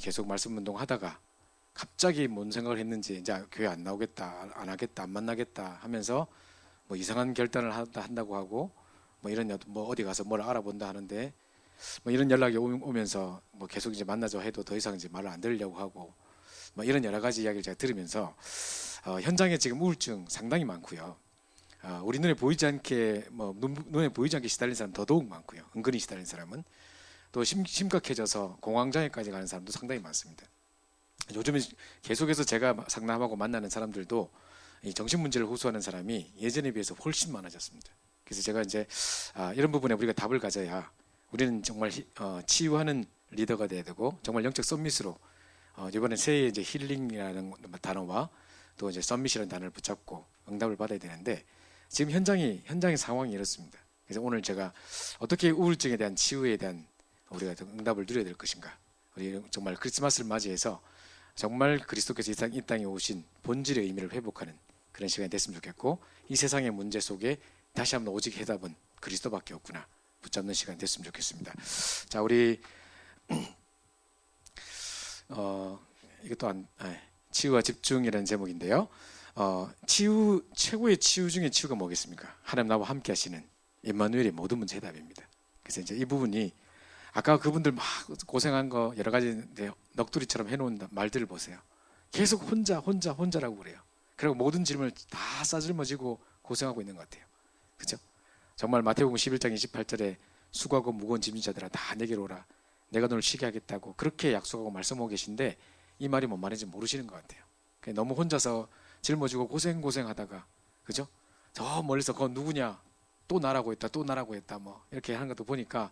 계속 말씀 운동하다가 갑자기 뭔 생각을 했는지 이제 교회 안 나오겠다, 안 하겠다, 안 만나겠다 하면서 뭐 이상한 결단을 한다고 하고 뭐 이런 뭐 어디 가서 뭘 알아본다 하는데 뭐 이런 연락이 오면서 뭐 계속 이제 만나자 해도 더 이상 이제 말을 안 들으려고 하고 뭐 이런 여러 가지 이야기를 제가 들으면서 현장에 지금 우울증 상당히 많고요. 우리 눈에 보이지 않게 뭐 눈에 보이지 않게 시달린 사람 더더욱 많고요. 은근히 시달린 사람은 또 심각해져서 공황장애까지 가는 사람도 상당히 많습니다. 요즘에 계속해서 제가 상담하고 만나는 사람들도 이 정신 문제를 호소하는 사람이 예전에 비해서 훨씬 많아졌습니다. 그래서 제가 이제 이런 부분에 우리가 답을 가져야 우리는 정말 치유하는 리더가 돼야 되고 정말 영적 썸밋으로 이번에 새해 이제 힐링이라는 단어와 또 이제 썸밋이라는 단어를 붙잡고 응답을 받아야 되는데 지금 현장의 상황이 이렇습니다. 그래서 오늘 제가 어떻게 우울증에 대한 치유에 대한 우리가 응답을 누려야 될 것인가? 우리 정말 크리스마스를 맞이해서 정말 그리스도께서 이 땅에 오신 본질의 의미를 회복하는 그런 시간이 됐으면 좋겠고 이 세상의 문제 속에 다시 한번 오직 해답은 그리스도밖에 없구나 붙잡는 시간이 됐으면 좋겠습니다. 자, 우리 이것도 치유와 집중이라는 제목인데요. 최고의 치유 중에 치유가 뭐겠습니까? 하나님 나와 함께 하시는 임마누엘의 모든 문제 해답입니다. 그래서 이제 이 부분이 아까 그분들 막 고생한 거 여러 가지 넋두리처럼 해놓은 말들을 보세요. 계속 혼자라고 그래요. 그리고 모든 질문을 다 싸질머지고 고생하고 있는 것 같아요. 그렇죠? 정말 마태복음 11장 28절에 수고하고 무거운 짐진 자들아 다 내게로 오라. 내가 너를 쉬게 하겠다고 그렇게 약속하고 말씀하고 계신데 이 말이 뭔 말인지 모르시는 것 같아요. 너무 혼자서 짊어지고 고생하다가 그죠? 저 멀리서 그건 누구냐? 또 나라고 했다 뭐 이렇게 하는 것도 보니까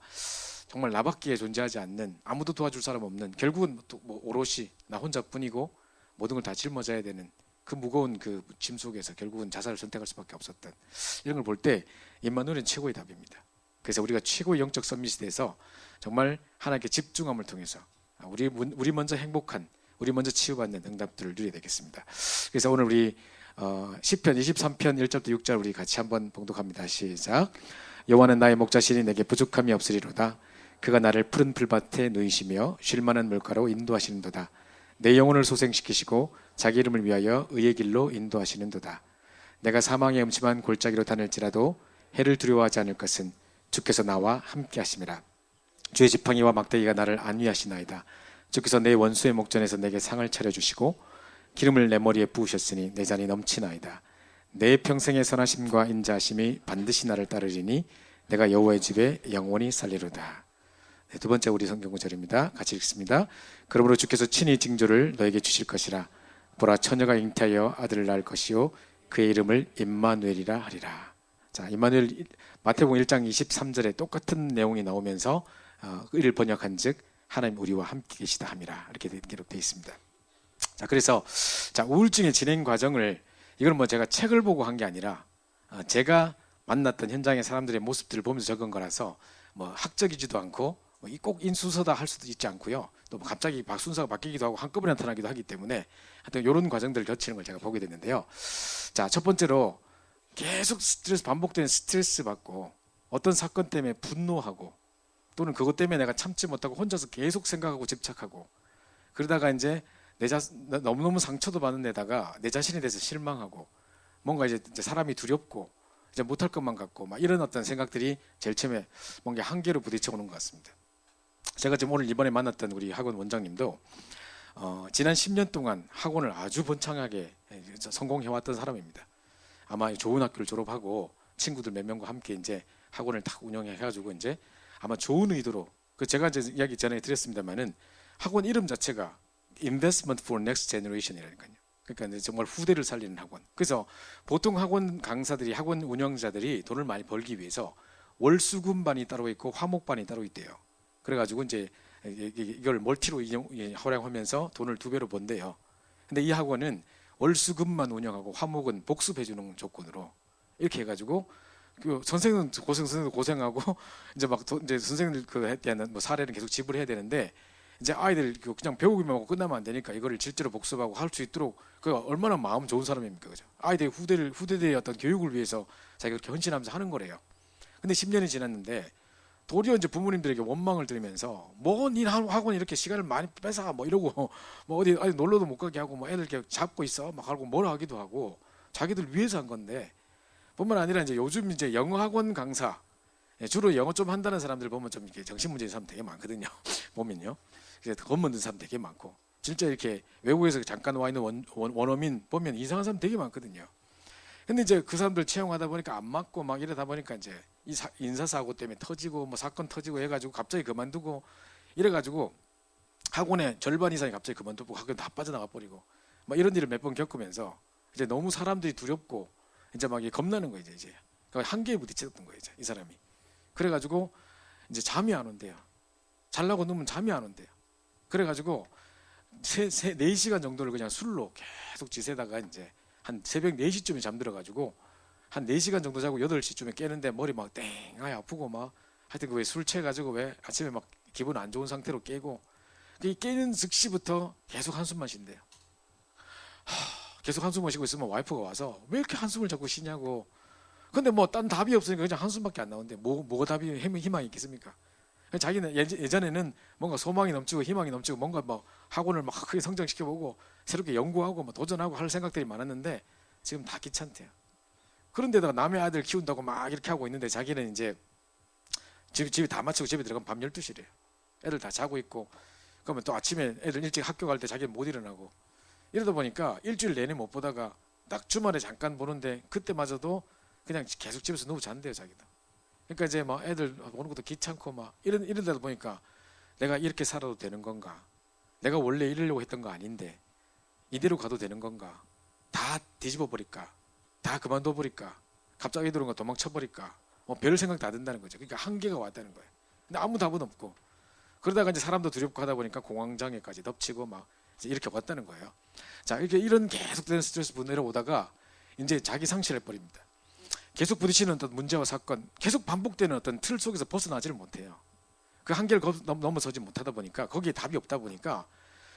정말 나밖에 존재하지 않는 아무도 도와줄 사람 없는 결국은 뭐 오롯이 나 혼자뿐이고 모든 걸 다 짊어져야 되는 그 무거운 그 짐 속에서 결국은 자살을 선택할 수밖에 없었던 이런 걸 볼 때 임마누엘은 최고의 답입니다. 그래서 우리가 최고의 영적 썸밋이 돼서 정말 하나님께 집중함을 통해서 우리 먼저 행복한 우리 먼저 치유받는 응답들을 누려야 되겠습니다. 그래서 오늘 우리 시편 23편 1절부터 6절 우리 같이 한번 봉독합니다. 시작. 여호와는 나의 목자시니 내게 부족함이 없으리로다. 그가 나를 푸른 풀밭에 누이시며 쉴만한 물가로 인도하시는도다. 내 영혼을 소생시키시고 자기 이름을 위하여 의의 길로 인도하시는도다. 내가 사망의 음침한 골짜기로 다닐지라도 해를 두려워하지 않을 것은 주께서 나와 함께 하심이라. 주의 지팡이와 막대기가 나를 안위하시나이다. 주께서 내 원수의 목전에서 내게 상을 차려주시고 기름을 내 머리에 부으셨으니 내 잔이 넘치나이다. 내 평생의 선하심과 인자하심이 반드시 나를 따르리니 내가 여호와의 집에 영원히 살리로다. 네, 두 번째 우리 성경 구절입니다. 같이 읽습니다. 그러므로 주께서 친히 징조를 너에게 주실 것이라. 보라, 처녀가 잉태하여 아들을 낳을 것이요 그의 이름을 임마누엘이라 하리라. 자, 임마누엘 마태복음 1장 23절에 똑같은 내용이 나오면서 이를 번역한즉 하나님 우리와 함께 계시다 함이라 이렇게 기록되어 있습니다. 자, 그래서 우울증의 진행 과정을 이건 뭐 제가 책을 보고 한 게 아니라 제가 만났던 현장의 사람들의 모습들을 보면서 적은 거라서 뭐 학적이지도 않고 꼭 인수서다 할 수도 있지 않고요. 또 뭐 갑자기 순서가 바뀌기도 하고 한꺼번에 나타나기도 하기 때문에 하여튼 이런 과정들을 거치는 걸 제가 보게 됐는데요. 자, 첫 번째로 계속 반복되는 스트레스 받고 어떤 사건 때문에 분노하고 또는 그것 때문에 내가 참지 못하고 혼자서 계속 생각하고 집착하고 그러다가 이제 너무너무 상처도 받는 데다가 내 자신에 대해서 실망하고 뭔가 이제 사람이 두렵고 이제 못할 것만 같고 막 이런 어떤 생각들이 제일 처음에 뭔가 한계로 부딪혀 오는 것 같습니다. 제가 지금 오늘 이번에 만났던 우리 학원 원장님도 지난 10년 동안 학원을 아주 번창하게 성공해왔던 사람입니다. 아마 좋은 학교를 졸업하고 친구들 몇 명과 함께 이제 학원을 딱 운영해가지고 이제 아마 좋은 의도로 제가 이제 이야기 전에 드렸습니다만은 학원 이름 자체가 Investment for Next Generation이라니까요. 그러니까 정말 후대를 살리는 학원. 그래서 보통 학원 강사들이 학원 운영자들이 돈을 많이 벌기 위해서 월수금반이 따로 있고 화목반이 따로 있대요. 그래가지고 이제 이걸 멀티로 활용하면서 돈을 2배로 번대요. 근데 이 학원은 월수금만 운영하고 화목은 복습해주는 조건으로 이렇게 해가지고 그 선생님도 고생하고 이제 막 이제 선생님들 그에 대한 뭐 사례는 계속 지불해야 되는데 이제 아이들 그냥 배우기만 하고 끝나면 안 되니까 이거를 실제로 복습하고 할 수 있도록 그 얼마나 마음 좋은 사람입니까, 그죠? 아이들의 후대의 어떤 교육을 위해서 자기가 그렇게 헌신하면서 하는 거래요. 근데 10년이 지났는데 도리어 이제 부모님들에게 원망을 들으면서 뭐 니 학원 이렇게 시간을 많이 뺏어가 뭐 이러고 뭐 어디 놀러도 못 가게 하고 뭐 애들 이렇게 잡고 있어 막 하고 뭐라 하기도 하고 자기들 위해서 한 건데 뿐만 아니라 이제 요즘 이제 영어 학원 강사 주로 영어 좀 한다는 사람들 보면 좀 이렇게 정신 문제인 사람 되게 많거든요. 보면요. 그래서 겁 먹는 사람 되게 많고 진짜 이렇게 외국에서 잠깐 와 있는 원어민 보면 이상한 사람 되게 많거든요. 근데 이제 그 사람들 채용하다 보니까 안 맞고 막 이러다 보니까 이제 인사사고 때문에 터지고 뭐 사건 터지고 해가지고 갑자기 그만두고 이래가지고 학원의 절반 이상이 갑자기 그만두고 학원 다 빠져나가 버리고 막 이런 일을 몇 번 겪으면서 이제 너무 사람들이 두렵고 이제 막 겁나는 거예요. 이제 그러니까 한계에 부딪혔던 거예요. 이제 이 사람이. 그래가지고 이제 잠이 안 온대요. 잘라고 누우면 잠이 안 온대요. 그래가지고 4시간 정도를 그냥 술로 계속 지새다가 이제 한 새벽 4시쯤에 잠들어가지고 한 4시간 정도 자고 8시쯤에 깨는데 머리 막 땡하게 아프고 막 하여튼 그 왜 술 취해가지고 왜 아침에 막 기분 안 좋은 상태로 깨고 그 깨는 즉시부터 계속 한숨만 쉰대요. 계속 한숨만 쉬고 있으면 와이프가 와서 왜 이렇게 한숨을 자꾸 쉬냐고. 근데 뭐 딴 답이 없으니까 그냥 한숨밖에 안 나오는데 뭐가 답이 희망이 있겠습니까? 자기는 예전에는 뭔가 소망이 넘치고 희망이 넘치고 뭔가 뭐 학원을 막 크게 성장시켜보고 새롭게 연구하고 뭐 도전하고 할 생각들이 많았는데 지금 다 귀찮대요. 그런데다가 남의 아들 키운다고 막 이렇게 하고 있는데 자기는 이제 집에 다 마치고 집에 들어가면 밤 12시래요. 애들 다 자고 있고 그러면 또 아침에 애들 일찍 학교 갈 때 자기는 못 일어나고 이러다 보니까 일주일 내내 못 보다가 딱 주말에 잠깐 보는데 그때마저도 그냥 계속 집에서 누워 잔대요 자기도. 그러니까 이제 막 애들 보는 것도 귀찮고 막 이러다 보니까 내가 이렇게 살아도 되는 건가? 내가 원래 이러려고 했던 거 아닌데 이대로 가도 되는 건가? 다 뒤집어 버릴까? 다 그만둬 버릴까? 갑자기 들어온 거 도망쳐 버릴까? 뭐 별 생각 다 든다는 거죠. 그러니까 한계가 왔다는 거예요. 근데 아무 답은 없고 그러다가 이제 사람도 두렵고 하다 보니까 공황장애까지 덮치고 막 이렇게 왔다는 거예요. 자, 이렇게 이런 계속되는 스트레스 분해로 오다가 이제 자기 상실해 버립니다. 계속 부딪히는 어떤 문제와 사건, 계속 반복되는 어떤 틀 속에서 벗어나지를 못해요. 그 한계를 넘어서지 못하다 보니까 거기에 답이 없다 보니까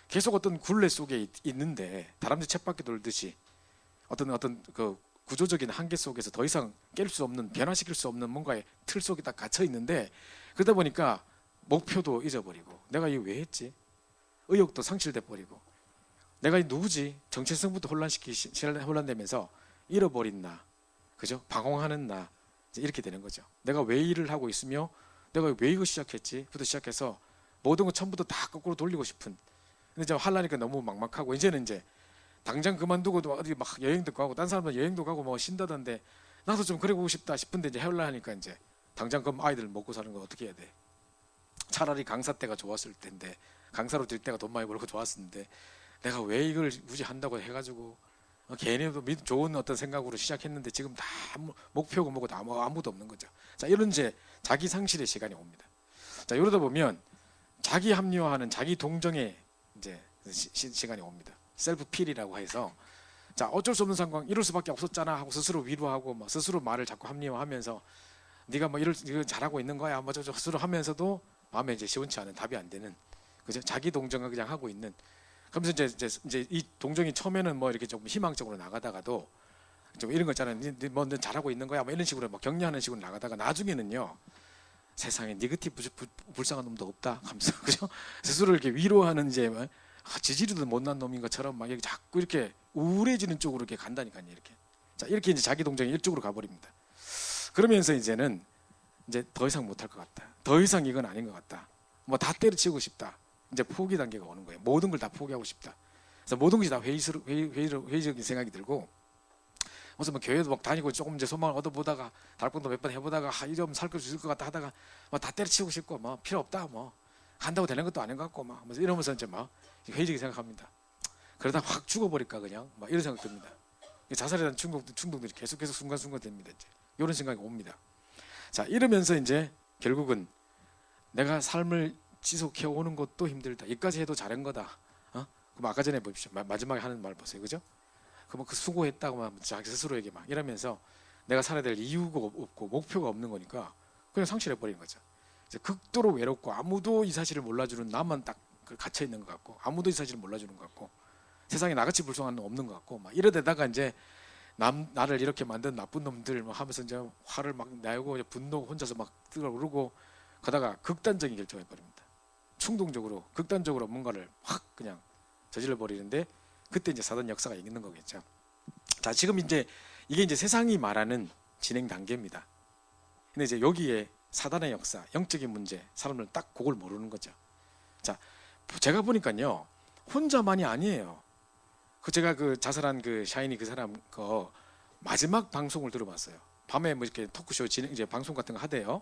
계속 어떤 굴레 속에 있는데 다람쥐 쳇바퀴 돌듯이 어떤 그 구조적인 한계 속에서 더 이상 깰 수 없는 변화시킬 수 없는 뭔가의 틀 속에 딱 갇혀 있는데 그러다 보니까 목표도 잊어버리고 내가 이거 왜 했지? 의욕도 상실돼 버리고 내가 누구지? 정체성부터 혼란되면서 잃어버린 나, 그죠? 방황하는 나 이렇게 되는 거죠. 내가 왜 일을 하고 있으며 내가 왜 이거 시작했지?부터 시작해서 모든 거 처음부터 다 거꾸로 돌리고 싶은. 근데 이제 하려니까 너무 막막하고 이제는 이제 당장 그만두고도 어디 막 여행도 가고 딴 사람들 여행도 가고 뭐 쉰다던데 나도 좀 그래 보고 싶다 싶은데 이제 해올라 하니까 이제 당장 그럼 아이들 먹고 사는 거 어떻게 해야 돼? 차라리 강사 때가 좋았을 텐데 강사로 될 때가 돈 많이 벌고 좋았었는데 내가 왜 이걸 굳이 한다고 해가지고 괜히 좋은 어떤 생각으로 시작했는데 지금 다 목표고 뭐고 다 아무도 없는 거죠. 자, 이런 이제 자기 상실의 시간이 옵니다. 자, 이러다 보면 자기 합리화하는 자기 동정의 이제 시간이 옵니다. 셀프 필이라고 해서 자, 어쩔 수 없는 상황 이럴 수밖에 없었잖아 하고 스스로 위로하고 뭐 스스로 말을 자꾸 합리화하면서 네가 뭐 이걸 잘하고 있는 거야 뭐 저 스스로 하면서도 마음에 이제 시원치 않은 답이 안 되는 그죠? 자기 동정을 그냥 하고 있는. 그러면서 이제 이 동정이 처음에는 뭐 이렇게 조금 희망적으로 나가다가도 좀 이런 거 있잖아요. 너 잘하고 있는 거야 뭐 이런 식으로 막 격려하는 식으로 나가다가 나중에는요 세상에 니그티브 불쌍한 놈도 없다 하면서 그죠? 스스로 이렇게 위로하는 이제 지지리도 못난 놈인 것처럼 막 이렇게 자꾸 이렇게 우울해지는 쪽으로 이렇게 간다니까요. 이렇게. 자, 이렇게 이제 자기 동정이 이쪽으로 가버립니다. 그러면서 이제는 이제 더 이상 못할 것 같다. 더 이상 이건 아닌 것 같다. 뭐 다 때려치우고 싶다. 이제 포기 단계가 오는 거예요. 모든 걸 다 포기하고 싶다. 그래서 모든 것이 다 회의적인 생각이 들고, 무슨 뭐 교회도 막 다니고 조금 이제 소망을 얻어보다가 달콤도 몇 번 해보다가 이러면 살 수 있을 것 같다 하다가 뭐 다 때려치우고 싶고 뭐 필요 없다 뭐 간다고 되는 것도 아닌 것 같고 막 이러면서 이제 막 회의적인 생각합니다. 그러다 확 죽어버릴까 그냥 막 이런 생각 듭니다. 자살에 대한 충동들이 계속해서 순간순간 됩니다. 이제 이런 생각이 옵니다. 자, 이러면서 이제 결국은 내가 삶을 지속해 오는 것도 힘들다. 여기까지 해도 잘한 거다. 그럼 아까 전에 보십시오. 마지막에 하는 말 보세요. 그죠? 그럼 그 수고했다고 막 자기 스스로에게 막 이러면서 내가 살아야 될 이유가 없고 목표가 없는 거니까 그냥 상실해 버리는 거죠. 이제 극도로 외롭고 아무도 이 사실을 몰라주는 나만 딱 갇혀 있는 것 같고 아무도 이 사실을 몰라주는 것 같고 세상에 나같이 불쌍한 놈 없는 것 같고 막 이러다가 이제 나를 이렇게 만든 나쁜 놈들 막 하면서 이제 화를 막 내고 분노 혼자서 막 뜨거르고 그러다가 극단적인 결정을 해버립니다. 충동적으로 극단적으로 뭔가를 확 그냥 저질러 버리는데 그때 이제 사단 역사가 있는 거겠죠. 자, 지금 이제 이게 이제 세상이 말하는 진행 단계입니다. 근데 이제 여기에 사단의 역사, 영적인 문제, 사람들은 딱 그걸 모르는 거죠. 자, 제가 보니까요 혼자만이 아니에요. 그 제가 그 자살한 그 샤이니 그 사람 그 마지막 방송을 들어봤어요. 밤에 뭐 이렇게 토크쇼 진행 이제 방송 같은 거 하대요.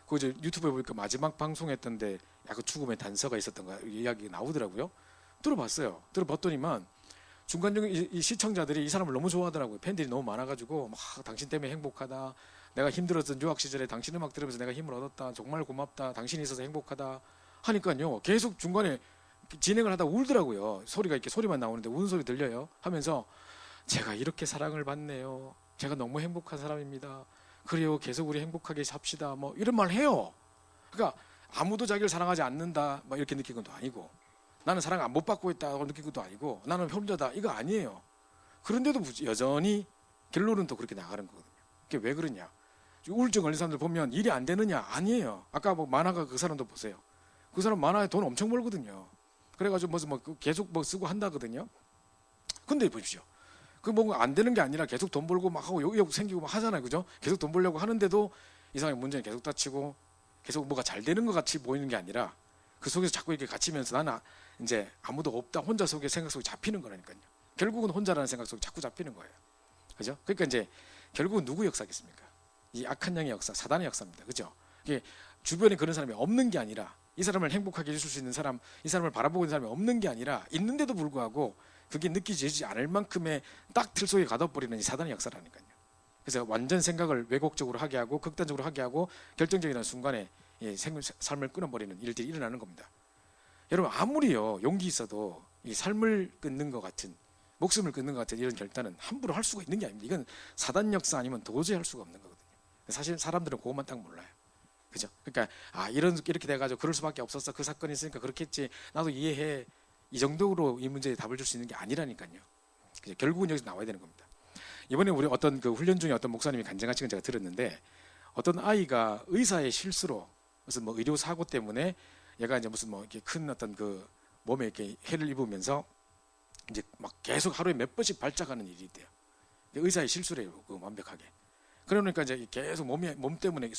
그 이제 유튜브에 보니까 마지막 방송했던데 약간 죽음의 단서가 있었던가 이야기 나오더라고요. 들어봤어요. 들어봤더니만 중간 중에 이 시청자들이 이 사람을 너무 좋아하더라고요. 팬들이 너무 많아가지고 막 당신 때문에 행복하다. 내가 힘들었던 유학 시절에 당신 음악 들으면서 내가 힘을 얻었다. 정말 고맙다. 당신이 있어서 행복하다. 하니까요. 계속 중간에 진행을 하다 울더라고요. 소리가 이렇게 소리만 나오는데 우는 소리 들려요. 하면서 제가 이렇게 사랑을 받네요. 제가 너무 행복한 사람입니다. 그래요. 계속 우리 행복하게 삽시다. 뭐 이런 말 해요. 그러니까 아무도 자기를 사랑하지 않는다. 뭐 이렇게 느낀 것도 아니고 나는 사랑 안 못 받고 있다고 느낀 것도 아니고 나는 혼자다. 이거 아니에요. 그런데도 여전히 결론은 또 그렇게 나가는 거거든요. 그게 왜 그러냐? 우울증 걸린 사람들 보면 일이 안 되느냐? 아니에요. 아까 뭐 만화가 그 사람도 보세요. 그 사람 만화에 돈 엄청 벌거든요. 그래가지고 무슨 뭐 계속 뭐 쓰고 한다거든요. 근데 보십시오. 그 뭔가 안 되는 게 아니라 계속 돈 벌고 막 하고 여기 생기고 막 하잖아요. 그죠? 계속 돈 벌려고 하는데도 이상하게 문제는 계속 닥치고 계속 뭐가 잘 되는 것 같이 보이는 게 아니라 그 속에서 자꾸 이렇게 갇히면서 나는 이제 아무도 없다. 혼자 속에 생각 속에 잡히는 거라니까요. 결국은 혼자라는 생각 속에 자꾸 잡히는 거예요. 그죠? 그러니까 이제 결국은 누구 역사겠습니까? 이 악한 영의 역사, 사단의 역사입니다. 그죠? 이게 주변에 그런 사람이 없는 게 아니라 이 사람을 행복하게 해줄 수 있는 사람, 이 사람을 바라보고 있는 사람이 없는 게 아니라 있는데도 불구하고 그게 느끼지 않을 만큼의 딱 틀 속에 가둬버리는 이 사단의 역사라니까요. 그래서 완전 생각을 왜곡적으로 하게 하고 극단적으로 하게 하고 결정적인 순간에 삶을 끊어버리는 일들이 일어나는 겁니다. 여러분 아무리요 용기 있어도 이 삶을 끊는 것 같은 목숨을 끊는 것 같은 이런 결단은 함부로 할 수가 있는 게 아닙니다. 이건 사단 역사 아니면 도저히 할 수가 없는 거거든요. 사실 사람들은 그것만 딱 몰라요. 그죠? 그러니까 이렇게 돼가지고 그럴 수밖에 없었어. 그 사건이 있으니까 그렇겠지. 나도 이해해. 이 정도로 이 문제에 답을 줄 수 있는 게 아니라니까요. 그죠? 결국은 여기서 나와야 되는 겁니다. 이번에 우리 어떤 그 훈련 중에 어떤 목사님이 간증하신 건 제가 들었는데 어떤 아이가 의사의 실수로 무슨 뭐 의료 사고 때문에 얘가 이제 무슨 뭐 이렇게 큰 어떤 그 몸에 이렇게 해를 입으면서 이제 막 계속 하루에 몇 번씩 발작하는 일이 있대요. 의사의 실수래요. 그 완벽하게. 그러니까 이제 계속 몸 때문에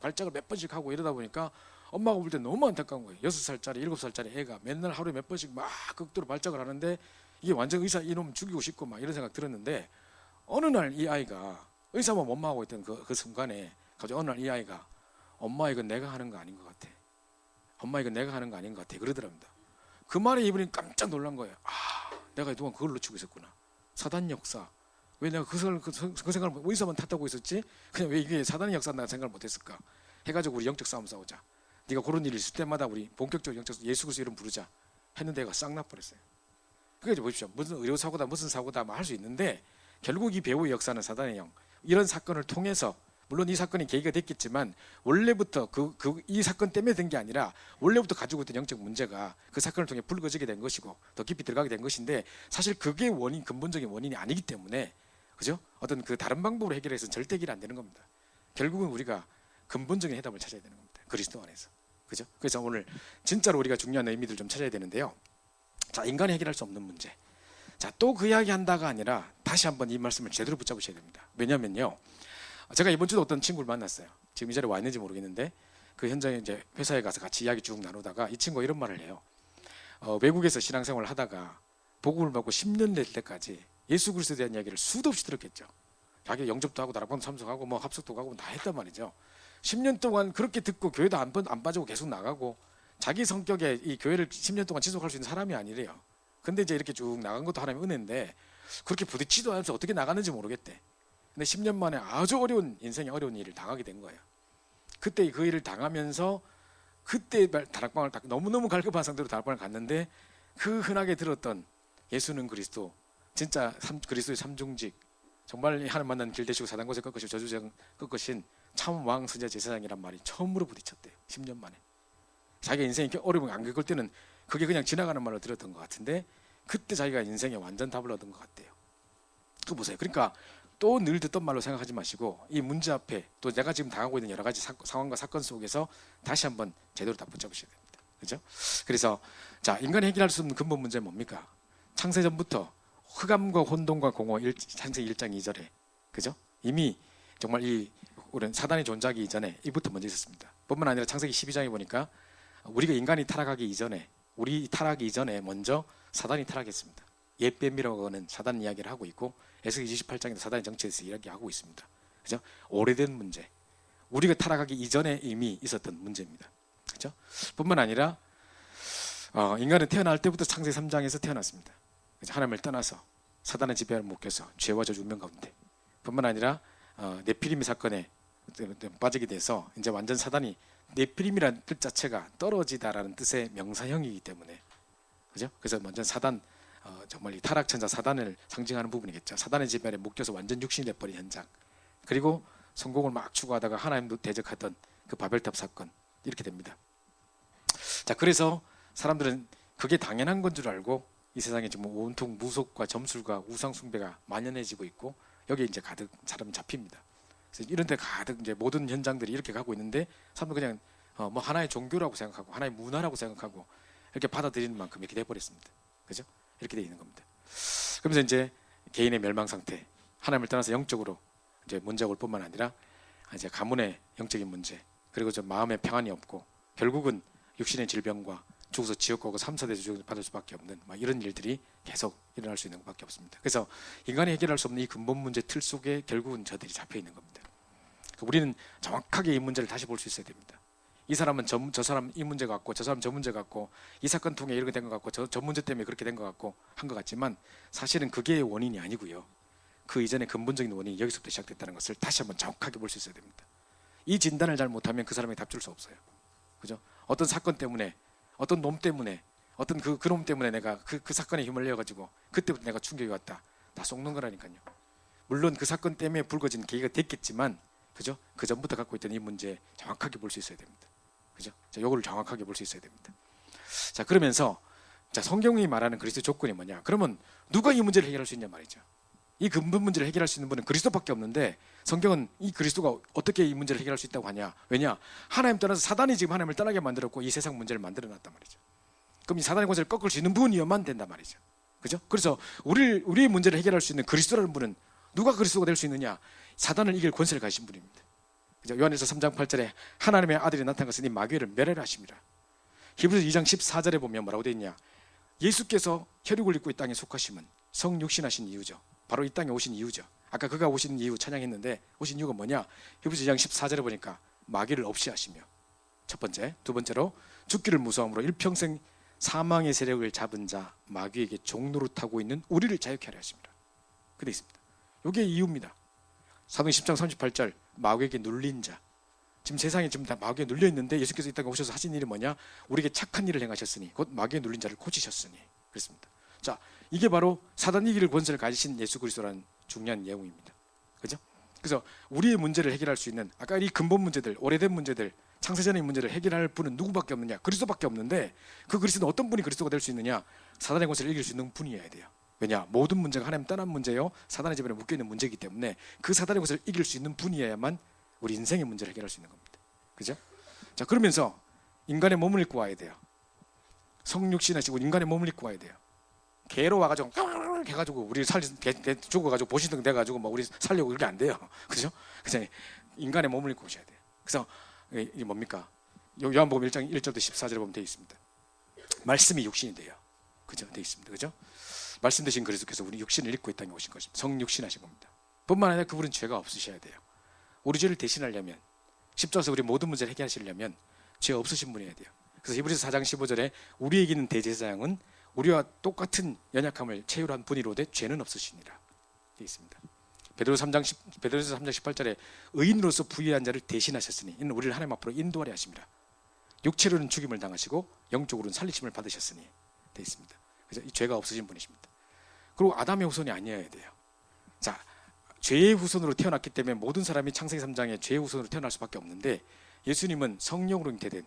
발작을 몇 번씩 하고 이러다 보니까 엄마가 볼 때 너무 안타까운 거예요. 6살짜리, 7살짜리 애가 맨날 하루에 몇 번씩 막 극도로 발작을 하는데 이게 완전 의사 이놈 죽이고 싶고 막 이런 생각 들었는데 어느 날 이 아이가 의사만 원망하고 있던 그 순간에 갑자기 어느 날 이 아이가 엄마 이건 내가 하는 거 아닌 것 같아. 엄마 이건 내가 하는 거 아닌 것 같아. 그러더랍니다. 그 말에 이분이 깜짝 놀란 거예요. 내가 그동안 그걸 놓치고 있었구나. 사단 역사. 왜 내가 그 생각을 의사만 탓하고 있었지? 그냥 왜 이게 사단의 역사는 내가 생각을 못했을까? 해가지고 우리 영적 싸움 싸우자. 네가 그런 일이 있을 때마다 우리 본격적으로 영적 예수 그리스도 이름 부르자. 했는데 얘가 싹 나버렸어요. 그러니까 보십시오. 무슨 의료사고다 무슨 사고다 할 수 있는데 결국 이 배우의 역사는 사단의 영. 이런 사건을 통해서 물론 이 사건이 계기가 됐겠지만 원래부터 이 사건 때문에 된 게 아니라 원래부터 가지고 있던 영적 문제가 그 사건을 통해 불거지게 된 것이고 더 깊이 들어가게 된 것인데 사실 그게 근본적인 원인이 아니기 때문에 그죠? 어떤 그 다른 방법으로 해결해서는 절대 해결이 안 되는 겁니다. 결국은 우리가 근본적인 해답을 찾아야 되는 겁니다. 그리스도 안에서. 그죠? 그래서 오늘 진짜로 우리가 중요한 의미들 좀 찾아야 되는데요. 자, 인간이 해결할 수 없는 문제. 자, 또 그 이야기 한다가 아니라 다시 한번 이 말씀을 제대로 붙잡으셔야 됩니다. 왜냐면요. 제가 이번 주도 어떤 친구를 만났어요. 지금 이 자리에 와 있는지 모르겠는데 그 현장에 이제 회사에 가서 같이 이야기 쭉 나누다가 이 친구가 이런 말을 해요. 외국에서 신앙생활을 하다가 복음을 받고 10년 될 때까지 예수 그리스도에 대한 이야기를 수도 없이 들었겠죠. 자기 영접도 하고 다락방 참석하고 뭐 합숙도 가고 다 했단 말이죠. 10년 동안 그렇게 듣고 교회도 안 빠지고 계속 나가고 자기 성격에 이 교회를 10년 동안 지속할 수 있는 사람이 아니래요. 근데 이제 이렇게 쭉 나간 것도 하나님의 은혜인데 그렇게 부딪히지도 않으면서 어떻게 나갔는지 모르겠대. 근데 10년 만에 아주 어려운 인생의 어려운 일을 당하게 된 거예요. 그때 그 일을 당하면서 그때 다락방을 너무너무 갈급한 상태로 다락방을 갔는데 그 흔하게 들었던 예수는 그리스도 진짜 그리스도의 삼중직 정말 하나님 만난 길 되시고 사단곳에 꺾으시고 저주정 꺾으신 참 왕 선지자 제사장이란 말이 처음으로 부딪혔대요. 10년 만에. 자기가 인생이 어려움을 안 겪을 때는 그게 그냥 지나가는 말로 들었던 것 같은데 그때 자기가 인생에 완전 답을 얻은 것 같대요. 그거 보세요. 그러니까 또 늘 듣던 말로 생각하지 마시고 이 문제 앞에 또 내가 지금 당하고 있는 여러 가지 상황과 사건 속에서 다시 한번 제대로 다 붙잡으셔야 됩니다. 그죠? 그래서 자, 인간이 해결할 수 없는 근본 문제는 뭡니까? 창세전부터 흑암과 혼돈과 공허 창세기 1장 2절에 그죠? 이미 정말 이 우리는 사단이 존재하기 이전에 이부터 먼저 있었습니다. 뿐만 아니라 창세기 12장에 보니까 우리가 인간이 타락하기 이전에 우리 타락하기 이전에 먼저 사단이 타락했습니다. 옛 뱀이라고 하는 사단 이야기를 하고 있고 에스겔 28장에도 사단의 정치에 대해서 이야기하고 있습니다. 그죠? 오래된 문제, 우리가 타락하기 이전에 이미 있었던 문제입니다. 그죠? 뿐만 아니라 인간은 태어날 때부터 창세기 3장에서 태어났습니다. 그죠? 하나님을 떠나서 사단의 지배를 못 껴서 죄와 저주 운명 가운데, 뿐만 아니라 네피림의 사건에 빠지게 돼서 이제 완전 사단이, 네피림이라는 뜻 자체가 떨어지다라는 뜻의 명사형이기 때문에, 그죠? 그래서 완전 사단, 정말 이 타락천사 사단을 상징하는 부분이겠죠. 사단의 지배에 묶여서 완전 육신이 돼버린 현장. 그리고 성공을 막 추구하다가 하나님도 대적하던 그 바벨탑 사건, 이렇게 됩니다. 자, 그래서 사람들은 그게 당연한 건 줄 알고 이 세상에 지금 온통 무속과 점술과 우상 숭배가 만연해지고 있고 여기에 이제 가득 사람이 잡힙니다. 그래서 이런 데 가득 이제 모든 현장들이 이렇게 가고 있는데 사람들 그냥 뭐 하나의 종교라고 생각하고 하나의 문화라고 생각하고 이렇게 받아들이는 만큼 이렇게 돼버렸습니다. 그죠? 이렇게 돼 있는 겁니다. 그러면서 이제 개인의 멸망 상태, 하나님을 떠나서 영적으로 이제 문제가 올 뿐만 아니라 이제 가문의 영적인 문제, 그리고 좀 마음의 평안이 없고 결국은 육신의 질병과 죽어서 지옥 가고 3, 4대 주를 받을 수밖에 없는 막 이런 일들이 계속 일어날 수 있는 것밖에 없습니다. 그래서 인간이 해결할 수 없는 이 근본 문제 틀 속에 결국은 저들이 잡혀 있는 겁니다. 우리는 정확하게 이 문제를 다시 볼 수 있어야 됩니다. 이 사람은 저 사람 이 문제 같고 저 사람 저 문제 같고 이 사건 통해 이렇게 된 것 같고 저 문제 때문에 그렇게 된 것 같고 한 것 같지만 사실은 그게 원인이 아니고요. 그 이전에 근본적인 원인이 여기서부터 시작됐다는 것을 다시 한번 정확하게 볼 수 있어야 됩니다. 이 진단을 잘 못하면 그 사람에게 답 줄 수 없어요. 그죠? 어떤 사건 때문에, 어떤 놈 때문에, 어떤 그놈 때문에 내가 그 사건에 휘말려 가지고 그때부터 내가 충격이 왔다, 다 속는 거라니까요. 물론 그 사건 때문에 불거진 계기가 됐겠지만, 그죠? 그 전부터 갖고 있던 이 문제 정확하게 볼 수 있어야 됩니다. 그죠? 자, 요거를 정확하게 볼 수 있어야 됩니다. 자, 그러면서 자, 성경이 말하는 그리스도 조건이 뭐냐? 그러면 누가 이 문제를 해결할 수 있냐 말이죠. 이 근본 문제를 해결할 수 있는 분은 그리스도밖에 없는데 성경은 이 그리스도가 어떻게 이 문제를 해결할 수 있다고 하냐? 왜냐? 하나님 떠나서 사단이 지금 하나님을 떠나게 만들었고 이 세상 문제를 만들어놨단 말이죠. 그럼 이 사단의 권세를 꺾을 수 있는 분이어만 된단 말이죠. 그죠? 그래서 우리의 문제를 해결할 수 있는 그리스도라는 분은 누가 그리스도가 될 수 있느냐? 사단을 이길 권세를 가진 분입니다. 그죠? 요한에서 3장 8절에 하나님의 아들이 나타난 것은 이 마귀를 멸하라 하십니다. 히브리서 2장 14절에 보면 뭐라고 되어 있냐? 예수께서 혈육을 입고 이 땅에 속하심은 성육신하신 이유죠. 바로 이 땅에 오신 이유죠. 아까 그가 오신 이유 찬양했는데 오신 이유가 뭐냐? 히브리서 2장 14절에 보니까 마귀를 없이 하시며, 첫 번째, 두 번째로 죽기를 무서움으로 일평생 사망의 세력을 잡은 자 마귀에게 종노릇하고 있는 우리를 자유케 하려 하십니다. 그게 있습니다. 이게 이유입니다. 사도행 10장 38절 마귀에게 눌린 자, 지금 세상에 지금 다 마귀에 눌려 있는데 예수께서 이 땅에 오셔서 하신 일이 뭐냐? 우리에게 착한 일을 행하셨으니 곧 마귀에 눌린 자를 고치셨으니 그렇습니다. 자, 이게 바로 사단 이길 권세를 가지신 예수 그리스도라는 중요한 내용입니다. 그죠? 그래서 우리의 문제를 해결할 수 있는 아까 이 근본 문제들, 오래된 문제들, 창세전의 문제를 해결할 분은 누구밖에 없느냐? 그리스도밖에 없는데 그 그리스도는 어떤 분이 그리스도가 될 수 있느냐? 사단의 권세를 이길 수 있는 분이어야 돼요. 왜냐? 모든 문제가 하나님 떠난 문제요, 사단의 지배에 묶여있는 문제이기 때문에 그 사단의 권세를 이길 수 있는 분이어야만 우리 인생의 문제를 해결할 수 있는 겁니다. 그죠? 자, 그러면서 인간의 몸을 입고 와야 돼요. 성육신하시고 인간의 몸을 입고 와야 돼요. 개로 와가지고 해가지고 우리 죽어가지고 보신등 돼가지고 뭐 우리 살려고 이렇게 안 돼요. 그죠? 그래서 인간의 몸을 입고 오셔야 돼요. 그래서 이게 뭡니까? 요한복음 1장 1절부터 14절에 보면 되어 있습니다. 말씀이 육신이 돼요. 그죠? 되어 있습니다. 그죠? 말씀 되신 그리스도께서 우리 육신을 입고 이 땅에 오신 것입니다. 성육신하신 겁니다. 뿐만 아니라 그분은 죄가 없으셔야 돼요. 우리 죄를 대신하려면, 십자가에서 우리 모든 문제를 해결하시려면 죄 없으신 분이어야 돼요. 그래서 히브리서 4장 15절에 우리에게 있는 대제사장은 우리와 똑같은 연약함을 체휼한 분이로되 죄는 없으시니라 되어 있습니다. 베드로서 3장 18절에 의인으로서 부유한 자를 대신하셨으니 이는 우리를 하나님 앞으로 인도하려 하십니다. 육체로는 죽임을 당하시고 영적으로는 살리심을 받으셨으니 되어 있습니다. 그래서 이 죄가 없으신 분이십니다. 그리고 아담의 후손이 아니어야 돼요. 자, 죄의 후손으로 태어났기 때문에 모든 사람이 창세기 3장에 죄의 후손으로 태어날 수밖에 없는데 예수님은 성령으로 잉태된,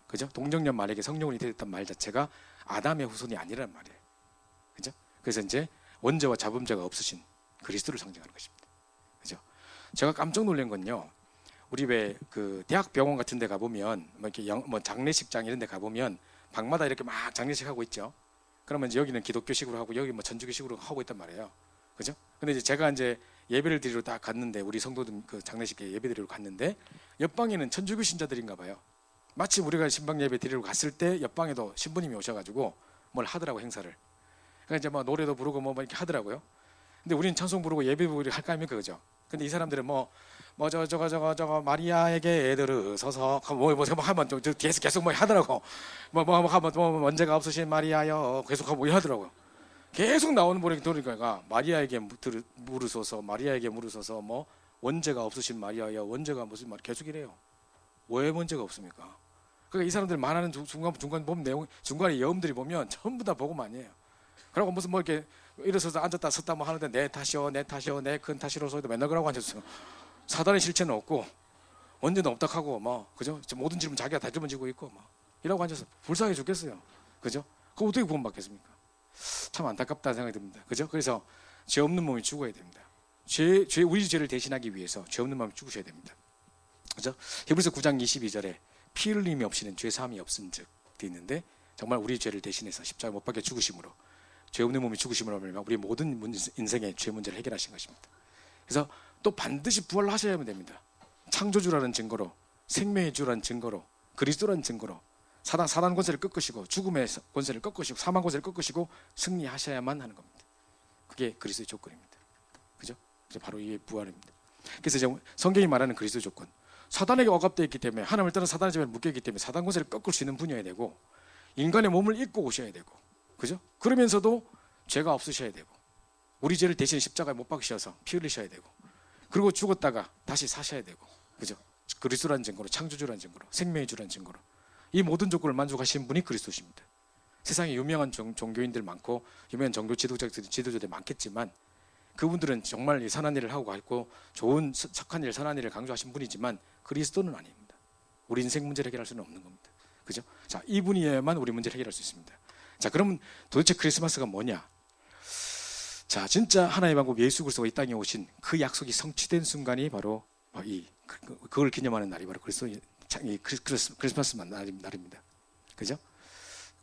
그죠? 동정녀 말에게 성령으로 잉태됐던 말 자체가 아담의 후손이 아니란 말이에요. 그죠? 그래서 이제 원죄와 자범죄가 없으신 그리스도를 상징하는 것입니다. 제가 깜짝 놀란 건요. 우리 왜 그 대학 병원 같은 데 가보면 뭐 이렇게 뭐 장례식장 이런 데 가보면 방마다 이렇게 막 장례식 하고 있죠. 그러면 이제 여기는 기독교식으로 하고 여기 뭐 천주교식으로 하고 있단 말이에요. 그죠? 근데 이제 제가 이제 예배를 드리러 딱 갔는데 우리 성도들 그 장례식에 예배 드리러 갔는데 옆방에는 천주교 신자들인가 봐요. 마침 우리가 신방 예배 드리러 갔을 때 옆방에도 신부님이 오셔가지고 뭘 하더라고 행사를. 그러니까 이제 뭐 노래도 부르고 뭐 이렇게 하더라고요. 근데 우리는 찬송 부르고 예배 부르고 할까 합니까 그죠? 근데 이 사람들은 저거 마리아에게 애들을 서서 뭐 하면 계속 뭐 하더라고. 하면 원죄가 없으신 마리아여 계속 하고 뭐 하더라고요. 계속 나오는 분이 들으니까 마리아에게 물으소서 마리아에게 물으소서 뭐 원죄가 없으신 마리아여 원죄가 무슨 말 계속 이래요. 왜 원죄가 없습니까? 그러니까 이 사람들 말하는 중간 보면 내용 중간에 여음들이 보면 전부 다 복음 아니에요. 그러고 무슨 뭐 이렇게 일어서서 앉았다 섰다 뭐 하는데 내 탓이요 내 큰 탓이로소도 맨날 그러고 앉았어요. 사단의 실체는 없고 원죄는 없다 하고 뭐 그죠? 모든 질문 자기가 다 짊어지고 있고 뭐 이라고 앉아서 불쌍해 죽겠어요. 그죠? 그거 어떻게 구원받겠습니까? 참 안타깝다는 생각이 듭니다. 그죠? 그래서 죄 없는 몸이 죽어야 됩니다. 우리 죄를 대신하기 위해서 죄 없는 마음이 죽으셔야 됩니다. 그죠? 히브리서 9장 22절에 피 흘림이 없이는 죄 사함이 없은즉 돼 있는데 정말 우리 죄를 대신해서 십자가 못 박혀 죽으심으로 죄 없는 몸이 죽으심으로 말미암아 우리 모든 인생의 죄 문제를 해결하신 것입니다. 그래서 또 반드시 부활하셔야만 됩니다. 창조주라는 증거로 생명의 주라는 증거로 그리스도라는 증거로 사단 권세를 꺾으시고 죽음의 권세를 꺾으시고 사망 권세를 꺾으시고 승리하셔야만 하는 겁니다. 그게 그리스도의 조건입니다. 그죠? 바로 이게 부활입니다. 그래서 이제 성경이 말하는 그리스도의 조건 사단에게 억압되어 있기 때문에 하나님을 떠난 사단의 집에 묶여있기 때문에 사단 권세를 꺾을 수 있는 분이어야 되고 인간의 몸을 입고 오셔야 되고 그죠? 그러면서도 죄가 없으셔야 되고 우리 죄를 대신 십자가에 못 박으셔서 피 흘리셔야 되고 그리고 죽었다가 다시 사셔야 되고 그죠? 그리스도라는 증거로 창조주라는 증거로 생명의 주라는 증거로 이 모든 조건을 만족하신 분이 그리스도십니다. 세상에 유명한 종교인들 많고 유명한 종교 지도자들 많겠지만 그분들은 정말 선한 일을 하고 있고 좋은 착한 일 선한 일을 강조하신 분이지만 그리스도는 아닙니다. 우리 인생 문제를 해결할 수는 없는 겁니다. 그죠? 자, 이분이야만 우리 문제를 해결할 수 있습니다. 자, 그러면 도대체 크리스마스가 뭐냐? 자, 진짜 하나님의 방법 예수 그리스도가 이 땅에 오신 그 약속이 성취된 순간이 바로 그걸 기념하는 날이 바로 크리스마스 날입니다. 그죠?